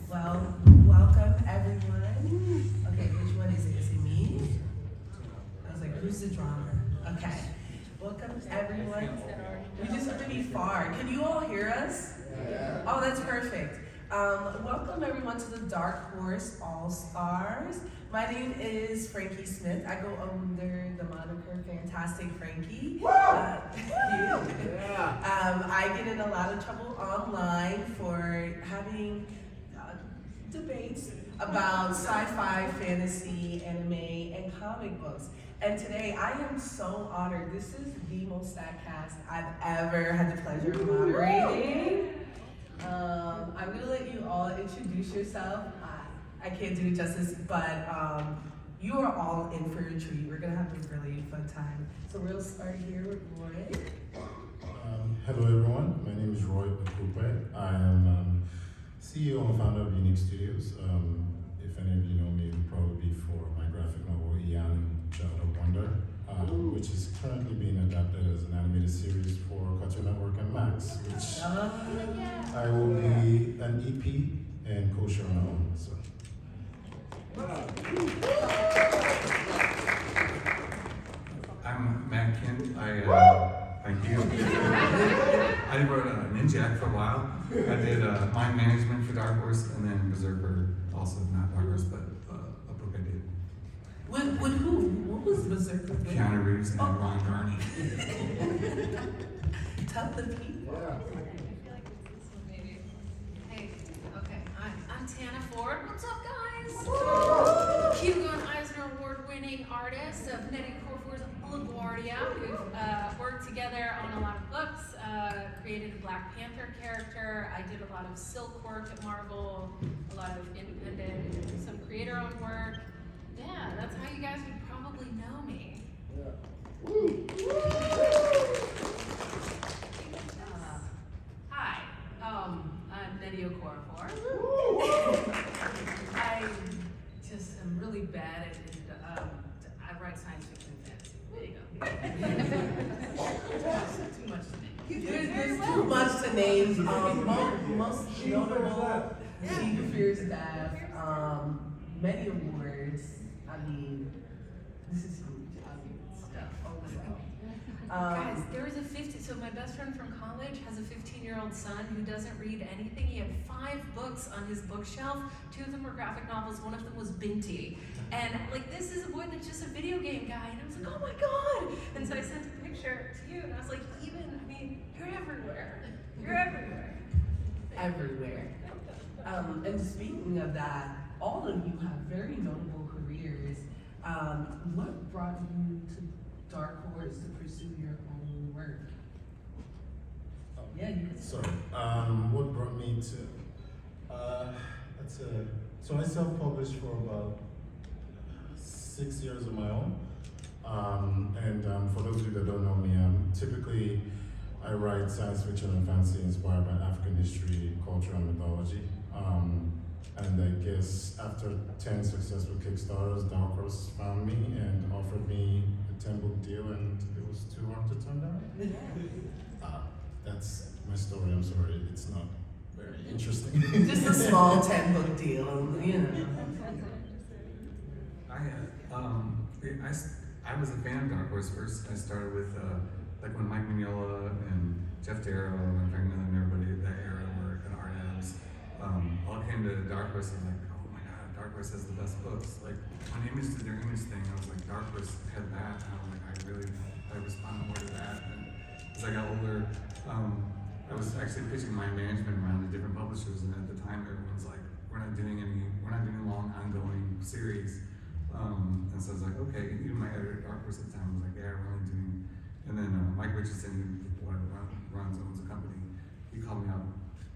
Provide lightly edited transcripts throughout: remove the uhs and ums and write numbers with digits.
Well, welcome everyone. Okay, which one is it? Is it me? I was like, who's the drummer? Okay. Welcome everyone. We just have to be far. Can you all hear us? Yeah. Oh, that's perfect. Welcome everyone to the Dark Horse All-Stars. My name is Frankie Smith. I go under the moniker Fantastic Frankey. I get in a lot of trouble online for having debates about sci-fi, fantasy, anime, and comic books. And today I am so honored. This is the most stacked cast I've ever had the pleasure of moderating. I'm gonna let you all introduce yourself. I can't do it justice, but you are all in for a treat. We're gonna have a really fun time. So we'll start here with Roy. Hello everyone, my name is Roy Okupe. I am CEO and founder of Unique Studios. If any of you know me, it would probably be for my graphic novel, Ian, Child of Wonder, which is currently being adapted as an animated series for Cartoon Network and Max, which I will be an EP and co-showrunner on. So. I'm Matt Kent. Thank you. I wrote Ninja for a while. I did Mind Management for Dark Horse, and then Berserker, also not Dark Horse, but a book I did. With who? What was Berserker? Keanu Reeves and Ron Garney. Tell the people. Hey, okay, I'm Tana Ford. What's up, guys? Hugo and Eisner Award-winning artist of Nettie Corfur's LaGuardia. We've worked together on a lot of books, created a Black Panther character. I did a lot of silk work at Marvel, a lot of independent, some creator-owned work. Yeah, that's how you guys would probably know me. Hi, I'm Nettie Okorafor. I just am really bad at I write science fiction and fantasy. There you go. Too much to name. There's too much to name. Most notable, Chief Fear Staff, many awards. I mean, this is huge. I mean, stuff overall. Guys, there was so my best friend from college has a 15-year-old son who doesn't read anything. He had 5 books on his bookshelf. 2 of them were graphic novels. One of them was Binti. And like, this is a boy that's just a video game guy. And I was like, oh my God. And so I sent a picture to you and I was like, you're everywhere. You're everywhere. Everywhere. And speaking of that, all of you have very notable careers. What brought you to Dark Horse to pursue your own work? Yeah, you can. Sorry. What brought me to? So I self-published for about 6 years of my own. For those of you that don't know me, typically I write science fiction and fantasy inspired by African history, culture, and mythology. And I guess after 10 successful Kickstarters, Dark Horse found me and offered me a 10-book deal, and it was too hard to turn down. That's my story. I'm sorry, it's not very interesting. Just a small 10-book deal, you know. I was a fan of Dark Horse first. I started with like when Mike Mignola and Jeff Darrow and Frank Miller and everybody that era were at Art Adams, all came to Dark Horse and like, oh my God, Dark Horse has the best books. Like when Image did their Image thing, I was like, Dark Horse had that, and I was like, I responded more to that. And as I got older, I was actually pitching my management around to different publishers, and at the time everyone's like, we're not doing long ongoing series. And so I was like, okay, even my editor at Dark Horse at the time was like, yeah, we're only doing, and then Mike Richardson, who owns a company, he called me up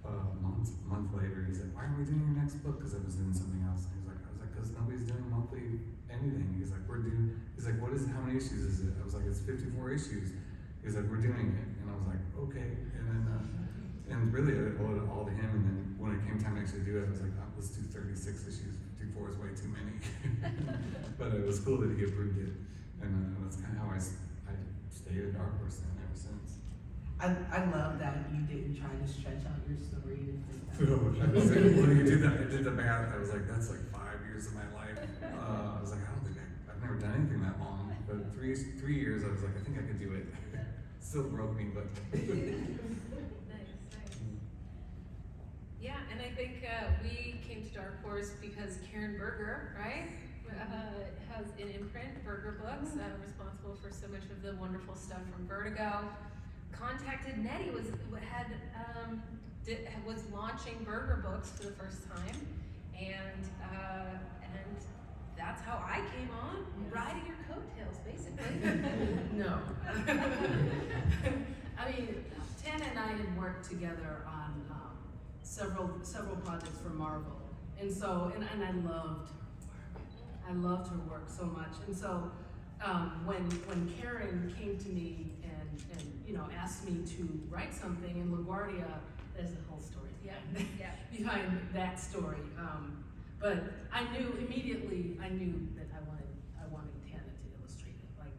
a month later. He's like, why aren't we doing your next book? Because I was doing something else. And I was like, because nobody's doing monthly anything. He's like, how many issues is it? I was like, it's 54 issues. He's like, we're doing it. And I was like, okay. And then, and really I owed it all to him. And then when it came time to actually do it, I was like, let's do 36 issues. 54 is way too many. But it was cool that he approved it. And that's kind of how I stayed at Dark Horse ever since. I love that you didn't try to stretch out your story. Well, you do I did the math. I was like, that's like 5 years of my life. I was like, I don't think I've never done anything that long. But 3 years, I was like, I think I could do it. Still broke me, but. Nice. Yeah, and I think we came to Dark Horse because Karen Berger, right, has an imprint, Berger Books, responsible for so much of the wonderful stuff from Vertigo. Contacted Nettie, was launching Berger Books for the first time, and that's how I came on, riding your coattails, basically. No. I mean, Tana and I had worked together on several projects for Marvel, and so and I loved her work so much, and so when Karen came to me and asked me to write something in LaGuardia, there's a whole story behind that story. But I knew immediately that I wanted Tana to illustrate it. Like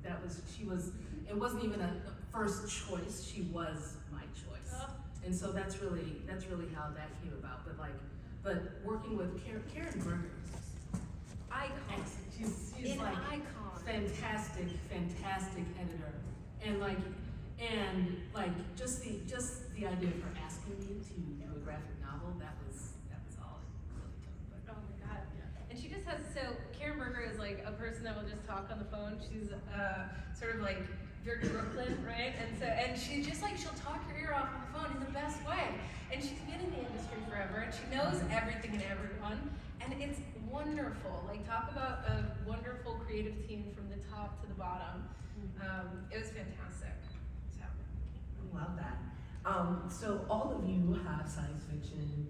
it wasn't even a first choice, she was my choice. Oh. And so that's really how that came about. But working with Karen Berger is just Icon. she's An like icon. fantastic editor. And just the idea of her asking me to do a graphic novel, that was all it really took. Oh my god. And she just has, so Karen Berger is like a person that will just talk on the phone. She's sort of like very Brooklyn, right? And she just like, she'll talk your ear off on the phone in the best way. And she's been in the industry forever and she knows everything and everyone. And it's wonderful. Like, talk about a wonderful creative team from the top to the bottom. It was fantastic. So. I love that. So all of you have science fiction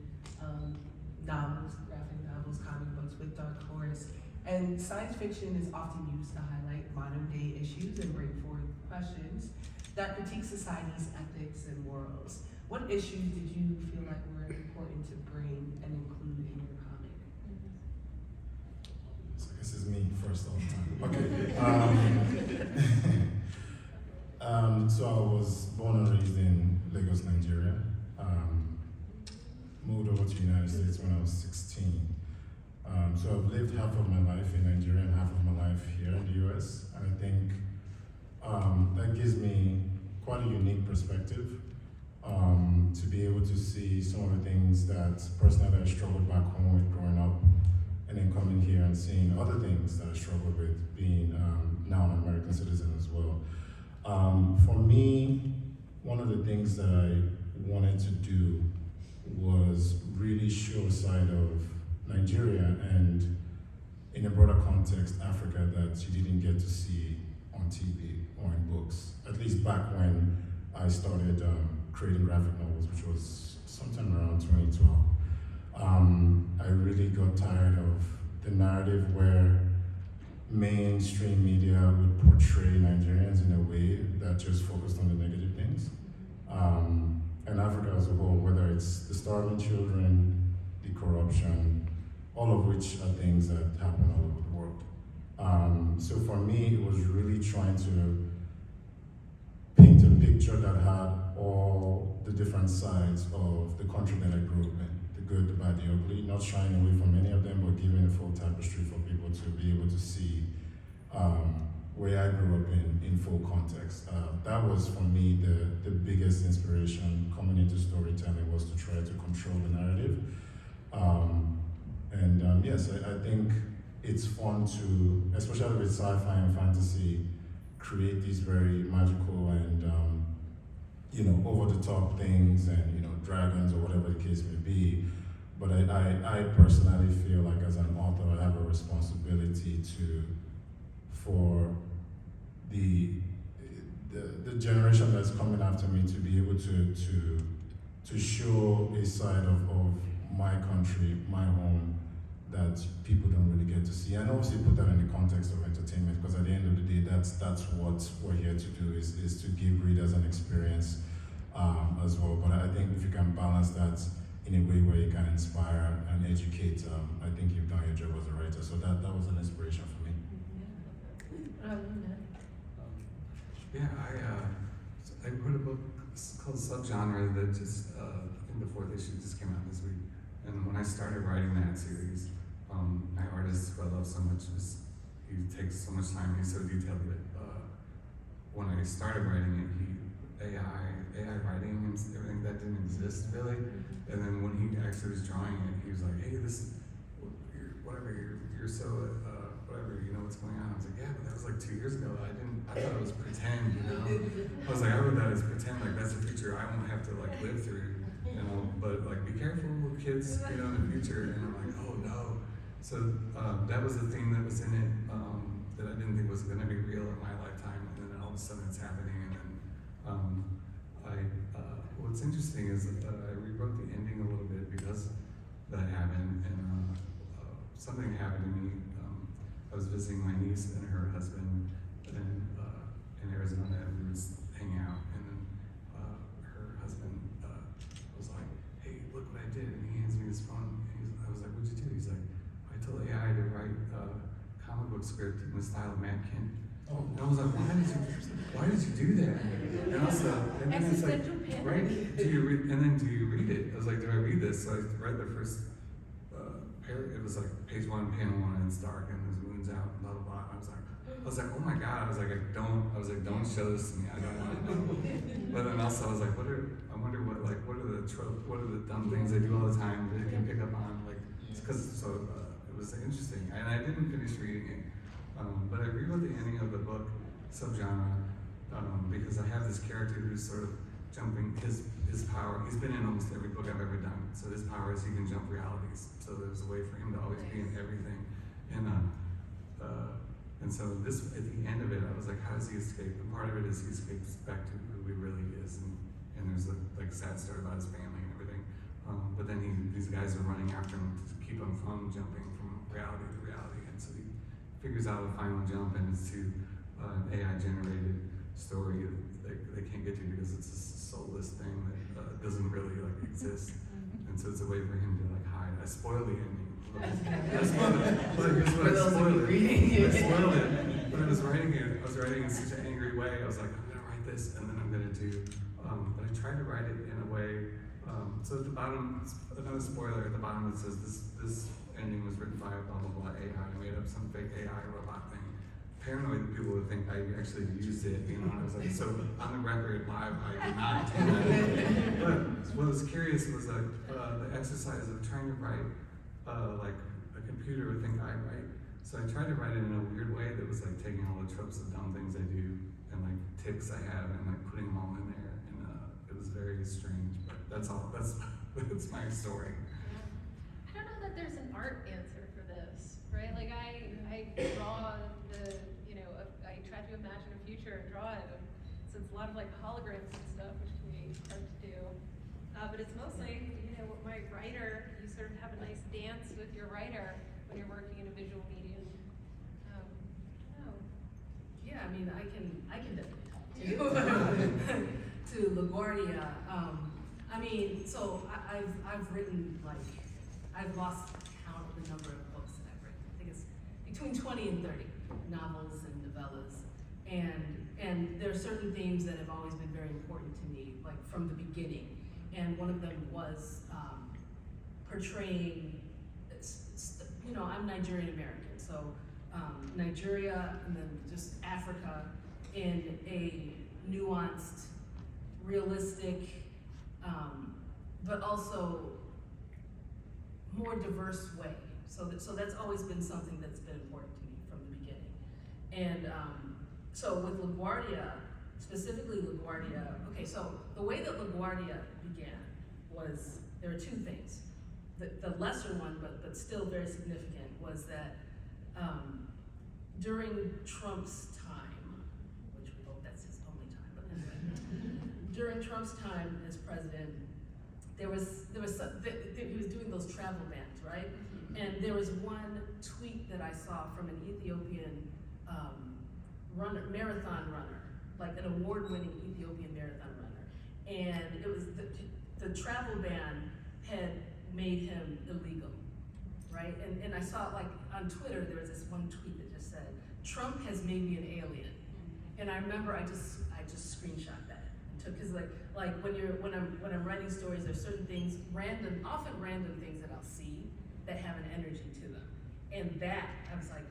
novels, graphic novels, comic books with Dark Horse, and science fiction is often used to highlight modern day issues and bring forward questions that critique society's ethics and morals. What issues did you feel like were important to bring and include in your comic? So I guess it's me first all the time. Okay. So I was born and raised in Lagos, Nigeria. Moved over to the United States when I was 16. So I've lived half of my life in Nigeria and half of my life here in the US. And I think that gives me quite a unique perspective to be able to see some of the things that personally I struggled back home with growing up, and then coming here and seeing other things that I struggled with being now an American citizen as well. For me, one of the things that I wanted to do was really show a side of Nigeria and, in a broader context, Africa, that you didn't get to see on TV or in books. At least back when I started creating graphic novels, which was sometime around 2012. I really got tired of the narrative where mainstream media would portray Nigerians in a way that just focused on the negative things. And Africa as a whole, whether it's the starving children, the corruption, all of which are things that happen all over the world. So for me, it was really trying to paint a picture that had all the different sides of the country that I grew up in, the good, the bad, the ugly, not shying away from any of them, but giving a full tapestry for people to be able to see where I grew up in full context. That was for me the biggest inspiration coming into storytelling, was to try to control the narrative. Yes, I think it's fun to, especially with sci-fi and fantasy, create these very magical and over-the-top things and dragons or whatever the case may be. But I personally feel like as an author, I have a responsibility for the generation that's coming after me to be able to show a side of my country, my home, that people don't really get to see. And obviously put that in the context of entertainment, because at the end of the day, that's what we're here to do, is to give readers an experience as well. But I think if you can balance that in a way where you can inspire and educate, I think you've done your job as a writer. So that was an inspiration for me. I wrote a book called Subgenre that just, I think the fourth issue just came out this week. And when I started writing that series, my artist who I love so much he takes so much time, he's so detailed that when I started writing it, AI writing and everything that didn't exist really. And then when he actually was drawing it, he was like, hey, you're so, whatever, you know what's going on. I was like, yeah, but that was like 2 years ago. I thought it was pretend, you know? I was like, I wrote that as pretend, like that's a future I won't have to like live through, you know? But like, be careful with kids, you know, in the future. And I'm like, oh no. So that was the theme that was in it that I didn't think was gonna be real in my lifetime. And then all of a sudden it's happening. And then what's interesting is that I rewrote the ending a little bit because that happened. And something happened to me. I was visiting my niece and her husband in Arizona, and we were hanging out, and then her husband was like, hey, look what I did, and he hands me his phone, and I was like, what'd you do? He's like, I told AI to write a comic book script in the style of Matt Kent. Oh. And I was like, why did you do that? And also, and then it's like, right, do you read it? I was like, do I read this? So I read the first it was like page 1, panel 1, and it's dark, and there's moons out, and blah blah blah. I was like, oh my god! I was like, don't show this to me. I don't want to know. But then also, I was like, I wonder what are the tropes? What are the dumb things they do all the time that they can pick up on? Like, because it was interesting, and I didn't finish reading it, but I rewrote the ending of the book subgenre because I have this character who's sort of jumping his power. He's been in almost every book I've ever done. So his power is he can jump realities. So there's a way for him to always be in everything. And so this, at the end of it, I was like, how does he escape? And part of it is he escapes back to who he really is. And there's a sad story about his family and everything. But then these guys are running after him to keep him from jumping from reality to reality. And so he figures out a final jump, and it's to an AI-generated story that they can't get to because it's a soulless thing that doesn't really like exist, and so it's a way for him to like hide. I spoiled the ending. I spoiled it. But here's what I spoiled it. I spoiled it. But I was writing in such an angry way. I was like, I'm gonna write this, and then I'm gonna do. But I tried to write it in a way. So at the bottom, another spoiler. At the bottom it says this ending was written by blah blah blah AI. I made up some fake AI robot thing. Paranoid people would think I actually used it, you know, and I was like, so on the record, live, I did not do that. But what was curious was like the exercise of trying to write like a computer would think I write. So I tried to write it in a weird way that was like taking all the tropes of dumb things I do and like tics I have and like putting them all in there. And it was very strange, but that's all, that's my story. I don't know that there's an art answer for this, right? Like I draw I try to imagine a future and draw it. So it's a lot of like holograms and stuff, which can be hard to do. But it's mostly, with my writer, you sort of have a nice dance with your writer when you're working in a visual medium. Yeah, I mean, I can definitely talk to you. To LaGuardia. I mean, so I've written I've lost count of the number of books that I've written. I think it's between 20 and 30 novels and novellas. And there are certain themes that have always been very important to me, like from the beginning. And one of them was portraying, I'm Nigerian American, so Nigeria and then just Africa in a nuanced, realistic, but also more diverse way. So that's always been something that's been important to me from the beginning. And so with LaGuardia, specifically LaGuardia, okay, so the way that LaGuardia began was, there are two things. The lesser one, but still very significant, was that during Trump's time, which we hope that's his only time, but anyway, during Trump's time as president, he was doing those travel bans, right? And there was one tweet that I saw from an Ethiopian marathon runner, like an award-winning Ethiopian marathon runner. And it was the travel ban had made him illegal, right? And I saw like on Twitter, there was this one tweet that just said, Trump has made me an alien. And I remember I just screenshot that and because like when I'm writing stories, there's certain things, often random things that I'll see that have an energy to them, and that I was like,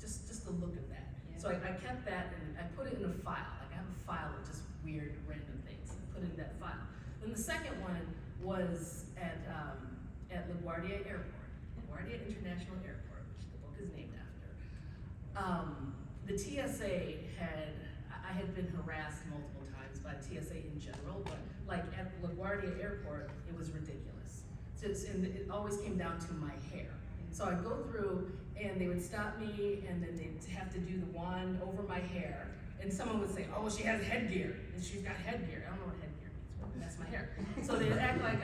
just the look of that. Yeah. So I kept that and I put it in a file. Like I have a file of just weird random things. I put it in that file. Then the second one was at LaGuardia Airport, LaGuardia International Airport, which the book is named after. The TSA I had been harassed multiple times by TSA in general, but like at LaGuardia Airport, it was ridiculous. And it always came down to my hair. So I'd go through and they would stop me and then they'd have to do the wand over my hair. And someone would say, oh, she has headgear, and she's got headgear. I don't know what headgear means, but that's my hair. So they'd act like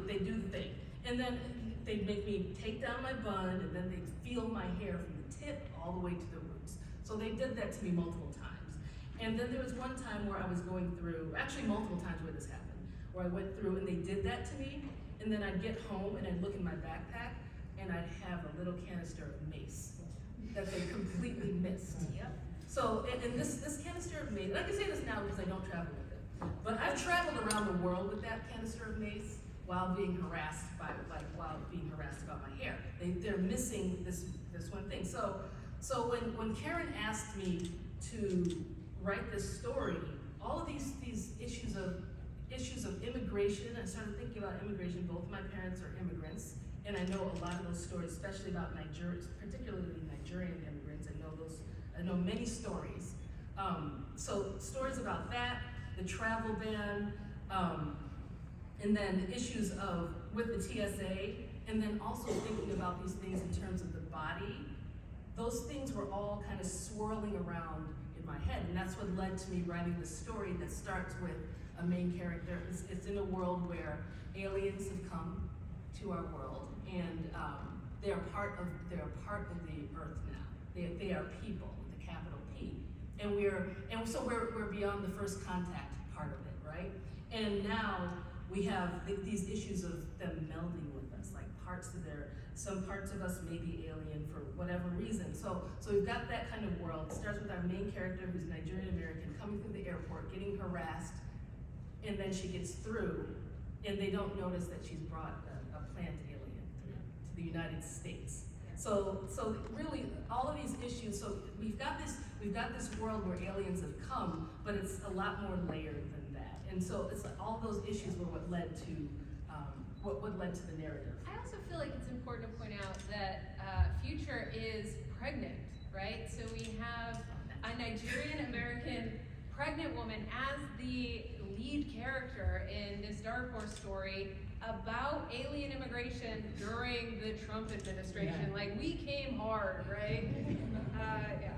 they do the thing. And then they'd make me take down my bun, and then they'd feel my hair from the tip all the way to the roots. So they did that to me multiple times. And then there was one time where I was going through, actually multiple times where this happened, where I went through and they did that to me, and then I'd get home and I'd look in my backpack, and I'd have a little canister of mace that they completely missed. Yep. So, and this canister of mace, and I can say this now because I don't travel with it, but I've traveled around the world with that canister of mace while being harassed about my hair. They're missing this one thing. So when Karen asked me to write this story, all of these issues of immigration, I started thinking about immigration. Both my parents are immigrants, and I know a lot of those stories, especially about particularly Nigerian immigrants. I know many stories. So stories about that, the travel ban, and then issues with the TSA, and then also thinking about these things in terms of the body. Those things were all kind of swirling around in my head, and that's what led to me writing this story that starts with a main character. It's in a world where aliens have come to our world, and they are part of the earth now. They are people with a capital P, and so we're beyond the first contact part of it, right? And now we have these issues of them melding with us, like some parts of us may be alien for whatever reason. So we've got that kind of world. It starts with our main character, who's Nigerian American, coming through the airport, getting harassed, and then she gets through, and they don't notice that she's brought a plant alien to the United States. So really, all of these issues. So we've got this world where aliens have come, but it's a lot more layered than that. And so it's like all those issues were what led to the narrative. I also feel like it's important to point out that Future is pregnant, right? So we have a Nigerian American pregnant woman as the lead character in this Dark Horse story about alien immigration during the Trump administration. Yeah. Like, we came hard, right? Yeah.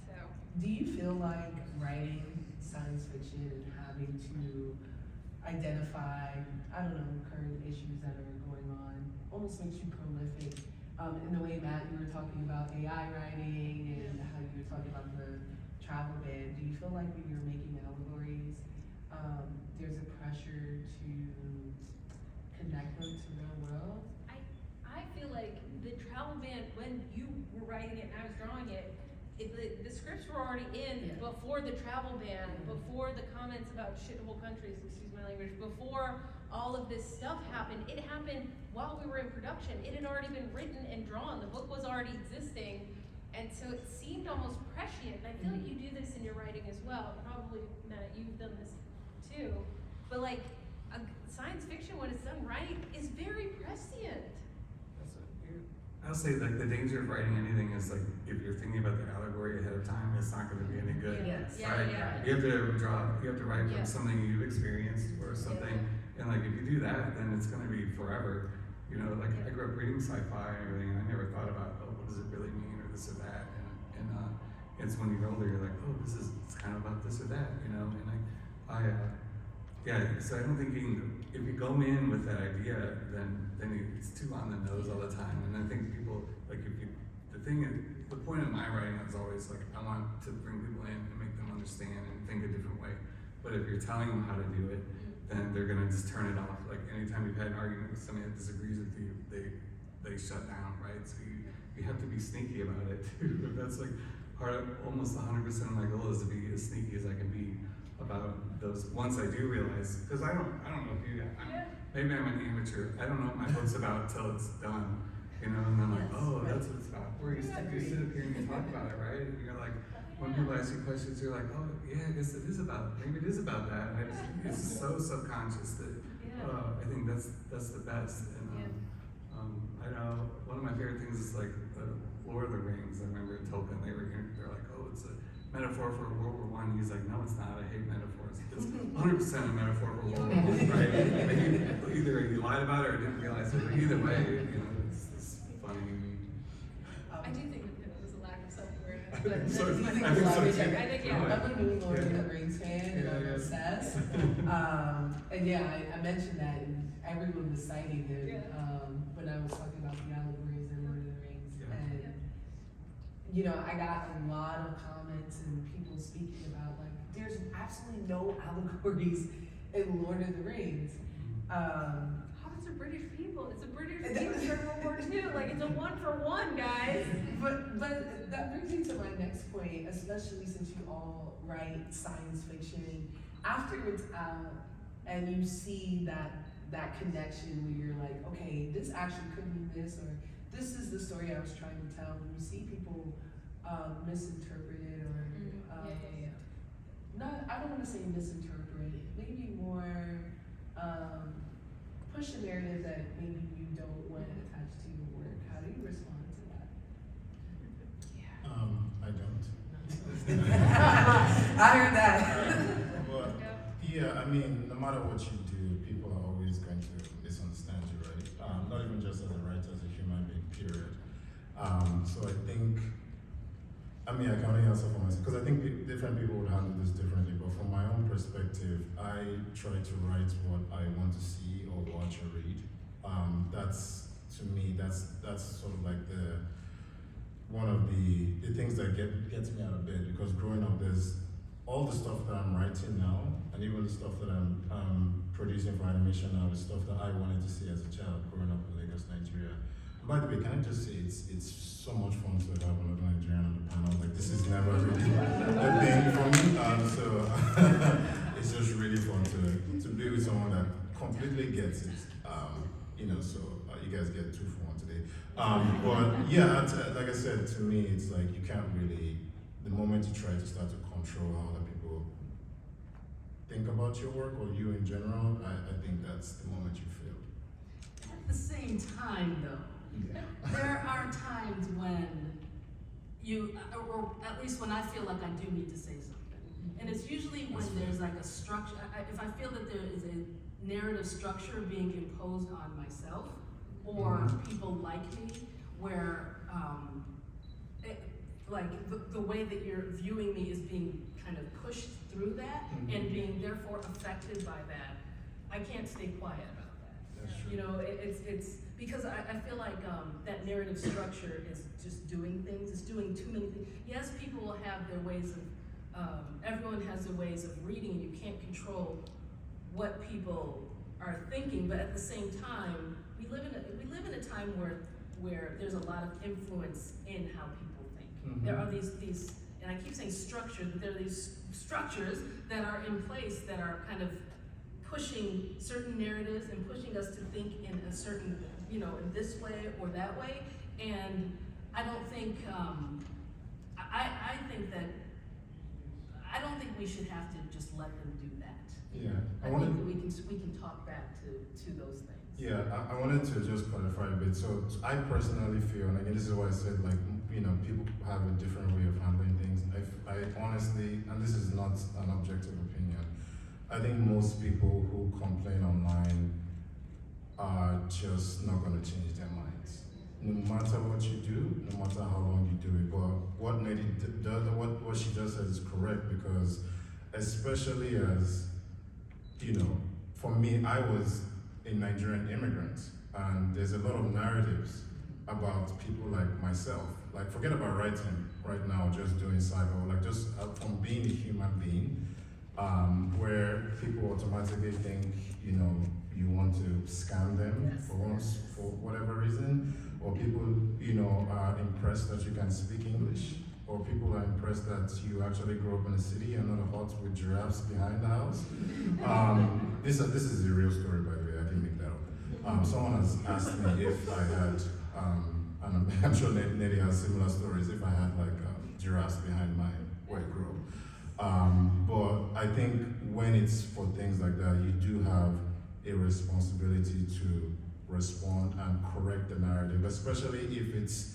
So. Do you feel like writing science fiction and having to identify, I don't know, current issues that are going on almost makes you prolific? In the way, Matt, you were talking about AI writing and how you were talking about the travel ban. Do you feel like when you're making allegories, there's a pressure to connect them to real world? I feel like the travel ban, when you were writing it and I was drawing it, the scripts were already in before the travel ban, before the comments about shithole countries, excuse my language, before all of this stuff happened. It happened while we were in production. It had already been written and drawn. The book was already existing. And so it seemed almost prescient. And I feel like you do this in your writing as well. Probably, Matt, you've done this too. But like, science fiction, when it's done right, is very prescient. I'll say, like, the danger of writing anything is, like, if you're thinking about the allegory ahead of time, it's not going to be any good. Yes. Yeah, Right? yeah. You have to write from something you've experienced or something, and like, if you do that, then it's going to be forever. You know, like, I grew up reading sci-fi and everything, and I never thought about, oh, what does it really mean, or this or that, and it's when you're older, you're like, oh, it's kind of about this or that, you know, and so I don't think if you go in with that idea, then it's too on the nose all the time. And I think people, like, the point of my writing is always like, I want to bring people in and make them understand and think a different way. But if you're telling them how to do it, then they're gonna just turn it off. Like, anytime you've had an argument with somebody that disagrees with you, they shut down, right? So you have to be sneaky about it too. That's like almost 100% of my goal is to be as sneaky as I can be about those. Once I do realize, because I don't know if you, maybe I'm an amateur. I don't know what my book's about till it's done, you know. And I'm like, Yes, oh, right. that's what it's about. Or you sit up here and you talk about it, right? And you're like, when people ask you questions, you're like, oh yeah, I guess it is about. Maybe it is about that. And it's so subconscious that I think that's the best. And I know one of my favorite things is like Lord of the Rings. I remember Tolkien. They're like, oh, it's a metaphor for World War I. He's like, no, it's not. I hate metaphors. It's 100% a metaphor for World War I, right? Maybe either he lied about it or didn't realize it. But either way, you know, it's funny. I do think that it was a lack of self-awareness. I think so. I think I think so it's too. I think, I'm yeah. a new Lord of Yeah. the Rings fan, and I'm Yeah. obsessed. And yeah, I mentioned that, and everyone was citing it when I was talking about the allegories in Lord of the Rings. Yeah. And you know, I got a lot of comments and people speaking about like, there's absolutely no allegories in Lord of the Rings. Hobbits are British people. It's a British people during World War II. Like, it's a 1-for-1, guys. But that brings me to my next point, especially since you all write science fiction. After it's out and you see that connection where you're like, okay, this actually could mean this, or this is the story I was trying to tell. When you see people misinterpret it, or not, I don't want to say misinterpret, maybe more push a narrative that maybe you don't want to attach to your work. How do you respond to that? I don't. I heard that. But yeah, I mean, no matter what you do, people are always going to misunderstand you, right? Not even just as a writer, as a human being, period. So I think, I mean, I can only answer for myself, because I think different people would handle this differently, but from my own perspective, I try to write what I want to see or watch or read. That's, to me, that's sort of like one of the things that gets me out of bed, because growing up, there's all the stuff that I'm writing now, and even the stuff that I'm producing for animation now is stuff that I wanted to see as a child growing up in Lagos, Nigeria. And by the way, can I just say it's so much fun to have another Nigerian on the panel. Like, this is never really a thing for me, so it's just really fun to be with someone that completely gets it. You know, so you guys get 2 for 1 today. But yeah, like I said, to me, it's like you can't really. The moment you try to start to control how other people think about your work or you in general, I think that's the moment you fail. At the same time, though, there are times when you, or at least when I feel like I do need to say something. And it's usually when there's like a structure, if I feel that there is a narrative structure being imposed on myself or people like me, where the way that you're viewing me is being kind of pushed through that and being therefore affected by that, I can't stay quiet about that. That's true. You know, it's because I feel like that narrative structure is just doing things, it's doing too many things. Yes, people will have their ways of, everyone has their ways of reading, and you can't control what people are thinking, but at the same time, we live in a time where there's a lot of influence in how people think. There are these, and I keep saying structures, but there are these structures that are in place that are kind of pushing certain narratives and pushing us to think in a certain, you know, in this way or that way. And I don't think, I think that, I don't think we should have to just let them do that. Yeah, I think that we can talk back to those things. Yeah, I wanted to just clarify a bit. So I personally feel, and again, this is why I said, like, you know, people have a different way of handling things. I honestly, and this is not an objective opinion, I think most people who complain online are just not going to change their minds. No matter what you do, no matter how long you do it. But what what she just said is correct, because especially as, you know, for me, I was a Nigerian immigrant, and there's a lot of narratives about people like myself. Like, forget about writing right now, just doing cyber, like just from being a human being, where people automatically think, you know, you want to scam them for whatever reason, or people, you know, are impressed that you can speak English, or people are impressed that you actually grew up in a city and not a hut with giraffes behind the house. This is a real story, by the way. I didn't make that up. Someone has asked me if I had, and I'm sure Nettie has similar stories, if I had like giraffes behind my where I grew up. But I think when it's for things like that, you do have a responsibility to respond and correct the narrative, especially if it's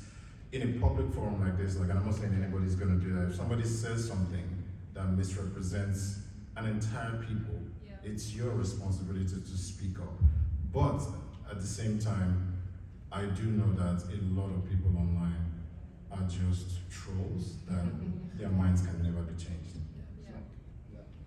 in a public forum like this. Like, and I'm not saying anybody's gonna do that. If somebody says something that misrepresents an entire people, it's your responsibility to speak up. But at the same time, I do know that a lot of people online are just trolls that their minds can never be changed.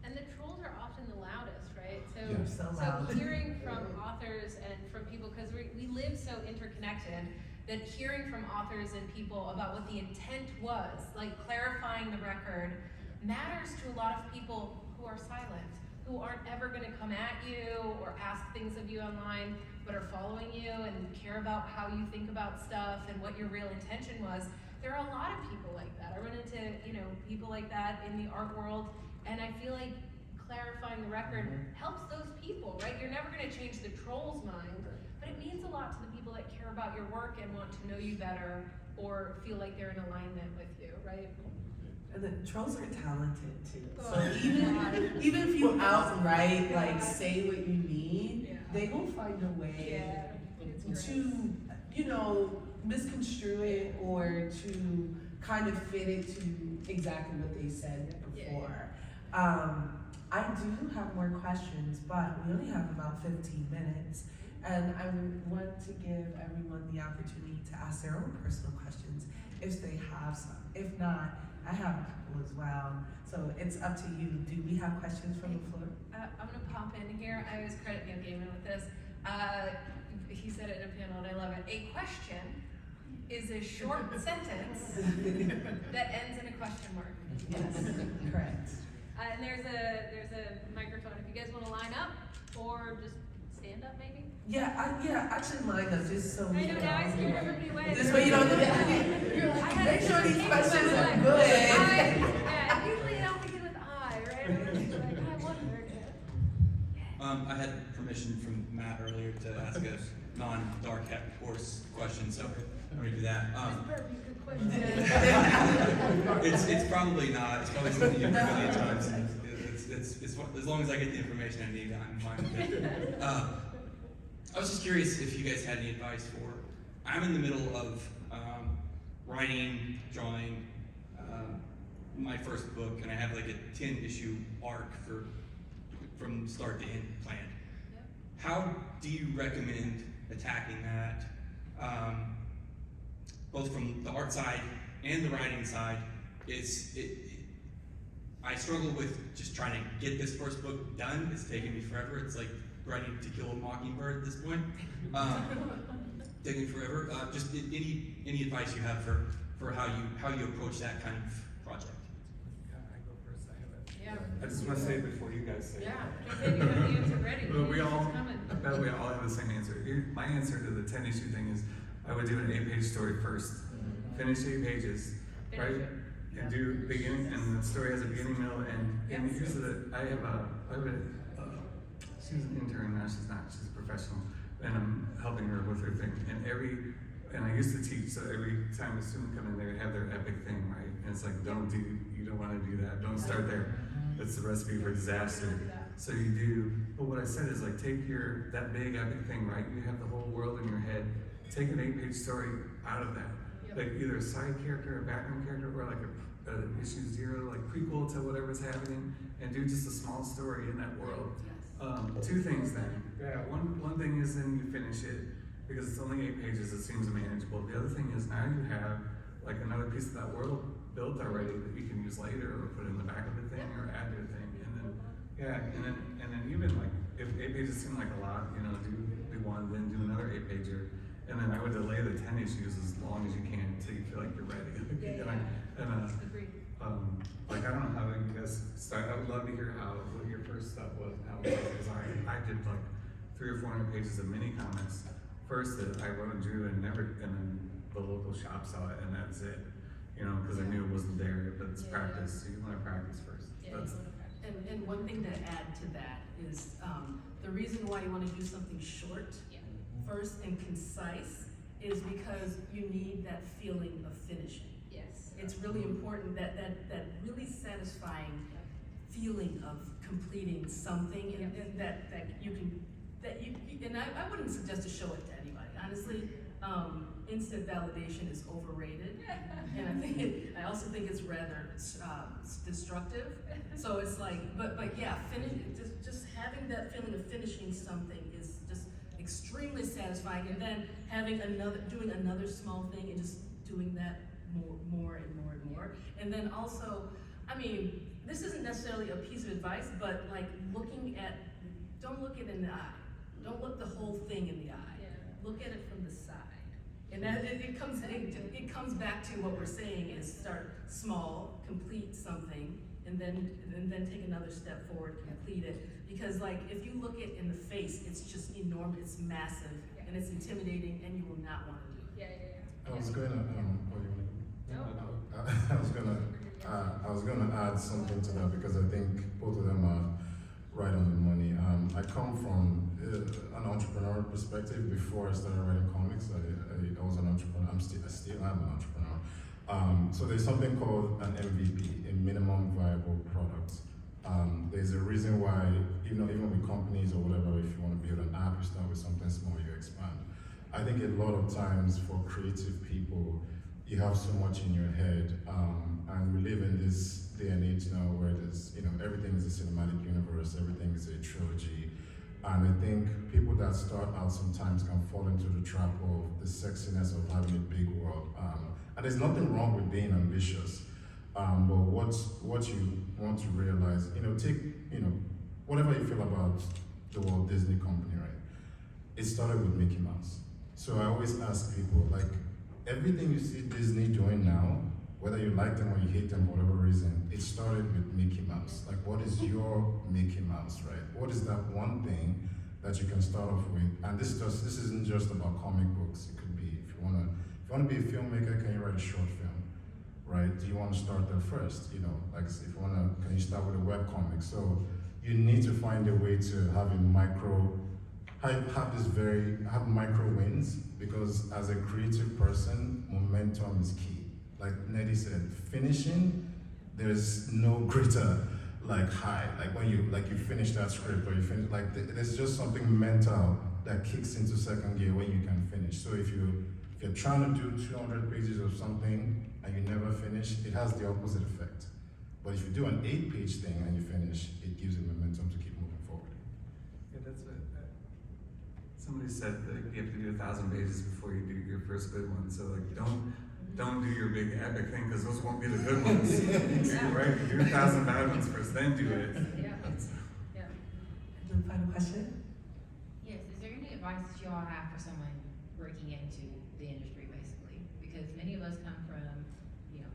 And the trolls are often the loudest, right? So, Yeah. So loud. so hearing from authors and from people, because we live so interconnected, that hearing from authors and people about what the intent was, like clarifying the record, matters to a lot of people who are silent, who aren't ever going to come at you or ask things of you online, but are following you and care about how you think about stuff and what your real intention was. There are a lot of people like that. I run into, people like that in the art world, and I feel like clarifying the record helps those people, right? You're never going to change the troll's mind, but it means a lot to the people that care about your work and want to know you better or feel like they're in alignment with you, right? And the trolls are talented too. So Oh, even if you outright like say what you mean, Yeah. they will find a way It's great. to, misconstrue it or to kind of fit it to exactly what they said before. I do have more questions, but we only have about 15 minutes. And I want to give everyone the opportunity to ask their own personal questions if they have some. If not, I have a couple as well. So it's up to you. Do we have questions from the floor? I'm gonna pop in here. I always credit Neil Gaiman with this. He said it in a panel and I love it. A question is a short sentence that ends in a question mark. Yes, correct. And there's a microphone if you guys want to line up or just stand up maybe. Actually line up just so I we know can now I all scared hear. everybody away. This way you don't get Make sure these questions are good. Yeah, usually I don't begin with I, right? It's like, I wondered. I had permission from Matt earlier to ask a non-dark hat horse question, so I'm gonna do that. Good question. It's probably not. It's probably something you've done many times. And it's as long as I get the information I need, I'm fine with it. I was just curious if you guys had any advice for. I'm in the middle of writing, drawing my first book, and I have like a 10-issue arc from start to end planned. Yep. How do you recommend attacking that, both from the art side and the writing side? I struggle with just trying to get this first book done. It's taken me forever. It's like writing To Kill a Mockingbird at this point. Taking forever. Just any advice you have for how you approach that kind of project? Yeah, I go first. I have it. Yeah. I just want to say it before you guys say it. Yeah. Jump in, you have the answer ready. Well, we It's all, coming. I bet we all have the same answer. My answer to the 10-issue thing is I would do an 8-page story first. Finish 8 pages, Finish right? it. And do beginning, and the story has a beginning, middle, end. And here's I have a, she's an intern now, she's not, she's a professional. And I'm helping her with her thing. And I used to teach, so every time a student come in, they would have their epic thing, right? And it's like, you don't want to do that. Don't start there. That's the recipe for disaster. So you do, but what I said is like, take that big epic thing, right? You have the whole world in your head. Take an 8-page story out of that. Like either a side character, a background character, or like a issue 0, like prequel to whatever's happening, and do just a small story in that world. Two things then. Yeah, one thing is then you finish it, because it's only 8 pages, it seems manageable. The other thing is now you have like another piece of that world built already that you can use later or put in the back of the thing or add to the thing. And then even like if 8 pages seem like a lot, do one, then do another 8-pager. And then I would delay the 10 issues as long as you can until you feel like you're ready. Agreed. Like I don't know how you guys start. I would love to hear what your first step was and how it was. Because I did like 300 or 400 pages of mini comics first that I wrote and drew and then the local shop saw it and that's it. you know, because I knew it wasn't there, but it's Yeah. practice, so you want to practice first. Yeah, That's, And one thing to add to that is, the reason why you wanna do something short Yeah. first and concise is because you need that feeling of finishing. Yes. It's really important that really satisfying feeling of completing something and that you can, and I wouldn't suggest to show it to anybody, honestly. Instant validation is overrated, and I also think it's rather destructive. So it's like, but yeah, just having that feeling of finishing something is just extremely satisfying, and then doing another small thing and just doing that more and more. And then also, I mean, this isn't necessarily a piece of advice, but like don't look it in the eye. Don't look the whole thing in the eye. Yeah. Look at it from the side. And that it comes back to what we're saying is start small, complete something, and then take another step forward, complete it. Because like if you look it in the face, it's just enormous, it's massive, and it's intimidating, and you will not want to do it. Yeah. I was gonna, No. I was gonna add something to that because I think both of them are right on the money. I come from an entrepreneurial perspective. Before I started writing comics, I was an entrepreneur. I still am an entrepreneur. So there's something called an MVP, a minimum viable product. There's a reason why, even with companies or whatever, if you want to build an app, you start with something small, you expand. I think a lot of times for creative people, you have so much in your head, and we live in this day and age now where there's, everything is a cinematic universe, everything is a trilogy, and I think people that start out sometimes can fall into the trap of the sexiness of having a big world, and there's nothing wrong with being ambitious, but what you want to realize, whatever you feel about the Walt Disney Company, right? It started with Mickey Mouse. So I always ask people, like, everything you see Disney doing now, whether you like them or you hate them for whatever reason, it started with Mickey Mouse. Like, what is your Mickey Mouse, right? What is that one thing that you can start off with? And this isn't just about comic books. It could be, if you wanna be a filmmaker, can you write a short film, right? Do you want to start there first? Like if you can you start with a web comic? So you need to find a way to have have micro wins, because as a creative person, momentum is key. Like Nettie said, finishing, there's no greater high. Like when you finish that script or you finish, there's just something mental that kicks into second gear when you can finish. So if you're trying to do 200 pages of something and you never finish, it has the opposite effect. But if you do an 8-page thing and you finish, it gives you momentum to keep moving forward. yeah, that's it. Somebody said that you have to do 1,000 pages before you do your first good one. So don't do your big epic thing, because those won't be the good ones. Right? Do 1,000 bad ones first, then do it. Yeah. Final question? Yes, is there any advice that you all have for someone breaking into the industry, basically? Because many of us come from,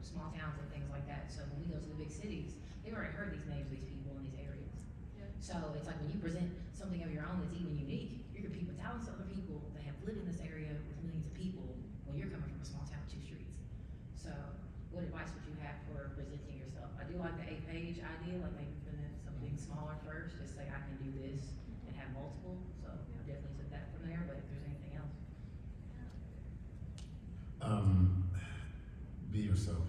small towns and things like that, so when we go to the big cities, they've already heard these names of these people in these areas. Yeah. So it's like when you present something of your own that's even unique, you're competing with thousands of other people that have lived in this area with millions of people when you're coming from a small town with 2 streets. So what advice would you have for presenting yourself? I do like the 8-page idea, like maybe present something smaller first, just say I can do this and have multiple. So I definitely took that from there, but if there's anything else. Be yourself.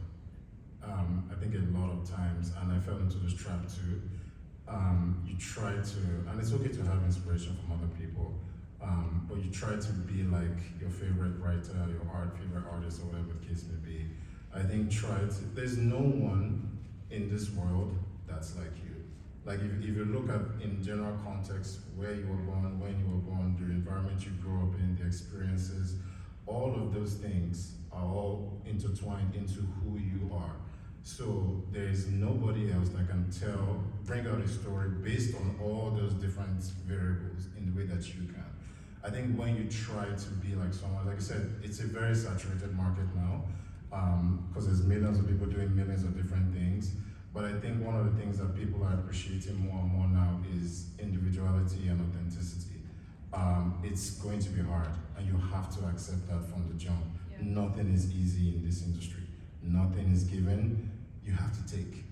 I think a lot of times, and I fell into this trap too, you try to, and it's okay to have inspiration from other people, but you try to be like your favorite writer, your favorite artist, or whatever the case may be. I think there's no one in this world that's like you. Like if you look at, in general context, where you were born, when you were born, the environment you grew up in, the experiences, all of those things are all intertwined into who you are. So there is nobody else that can bring out a story based on all those different variables in the way that you can. I think when you try to be like someone, like I said, it's a very saturated market now, because there's millions of people doing millions of different things. But I think one of the things that people are appreciating more and more now is individuality and authenticity. It's going to be hard, and you have to accept that from the jump. Yeah. Nothing is easy in this industry. nothing is given, you have to take.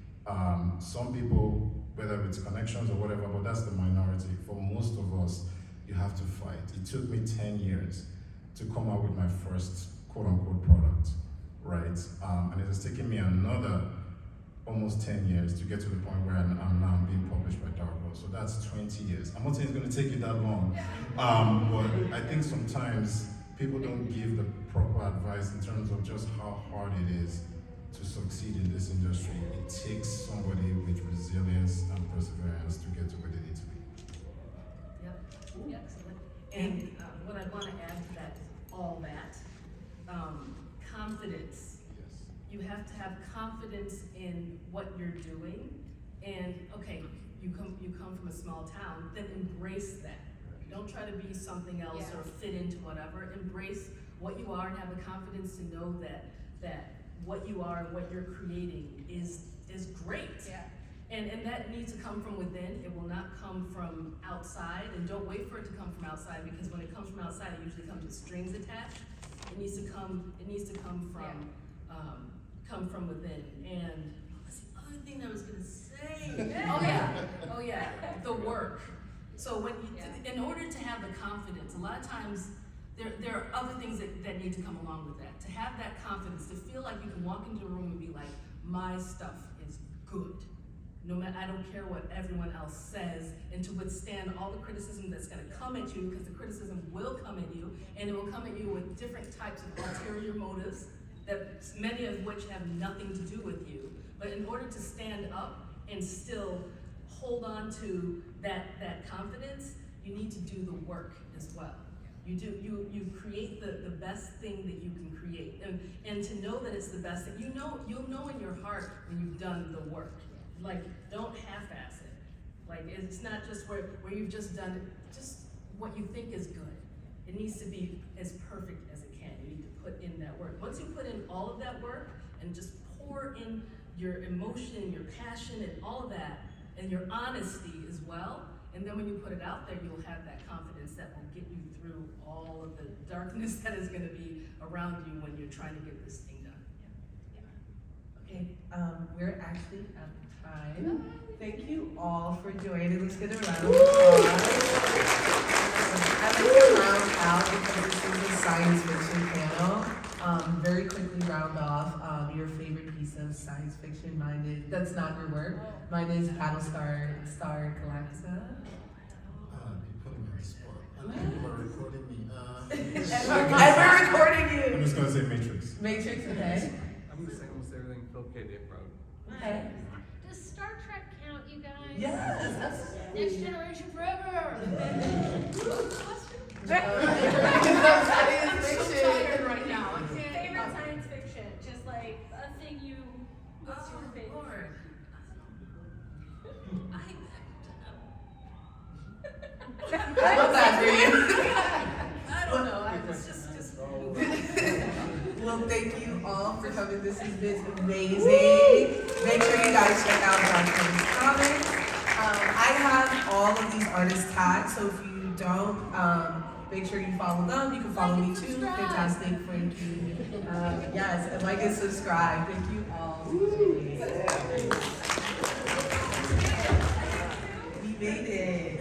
Some people, whether it's connections or whatever, but that's the minority. For most of us, you have to fight. It took me 10 years to come out with my first quote-unquote product, right? And it has taken me another almost 10 years to get to the point where I'm now being published by Dark Horse. So that's 20 years. I'm not saying it's going to take you that long, but I think sometimes people don't give the proper advice in terms of just how hard it is to succeed in this industry. It takes somebody with resilience and perseverance to get to where they need to be. Yep, excellent. And what I want to add to that is all that. Confidence. Yes. You have to have confidence in what you're doing. And okay, you come from a small town, then embrace that. Don't try to be something else or fit into whatever. Embrace what you are and have the confidence to know that what you are and what you're creating is great. Yeah. And that needs to come from within. It will not come from outside, and don't wait for it to come from outside, because when it comes from outside, it usually comes with strings attached. It needs to come from within. And what's the other thing I was gonna say? Oh yeah, the work. So when you, in order to have the confidence, a lot of times there are other things that need to come along with that. To have that confidence, to feel like you can walk into a room and be like, my stuff is good. No matter, I don't care what everyone else says, and to withstand all the criticism that's gonna come at you, because the criticism will come at you, and it will come at you with different types of ulterior motives, that many of which have nothing to do with you. But in order to stand up and still hold on to that confidence, you need to do the work as well. You create the best thing that you can create, and to know that it's the best thing. You'll know in your heart when you've done the work. Like, don't half-ass it. Like, it's not just where you've just done it, just what you think is good. It needs to be as perfect as it can. You need to put in that work. Once you put in all of that work and just pour in your emotion, your passion, and all of that, and your honesty as well, and then when you put it out there, you'll have that confidence that will get you through all of the darkness that is gonna be around you when you're trying to get this thing done. Okay, we're actually out of time. Thank you all for joining. Let's get a round of applause. I'd like to round out, because this is a science fiction panel. Very quickly round off your favorite piece of science fiction. Mine is, that's not your work. Mine is Battlestar Galactica. You put me on the spot. I think you were recording me. And we're recording I'm you. just gonna say Matrix. Matrix, okay? I'm gonna say almost everything Phil K. Dick wrote. Okay. Does Star Trek count, you guys? Yes, that's Next Generation Forever. science fiction. right now. I can't. Favorite science fiction, just like a thing you. What's your favorite? Lord. I love that for you. I don't know. It's just. Well, thank you all for coming. This has been amazing. Make sure you guys check out Dark Horse Comics. I have all of these artists tagged, so if you don't, make sure you follow them. You can follow me too, Fantastic Frankey. Yes, and like and subscribe. Thank you all. We made it.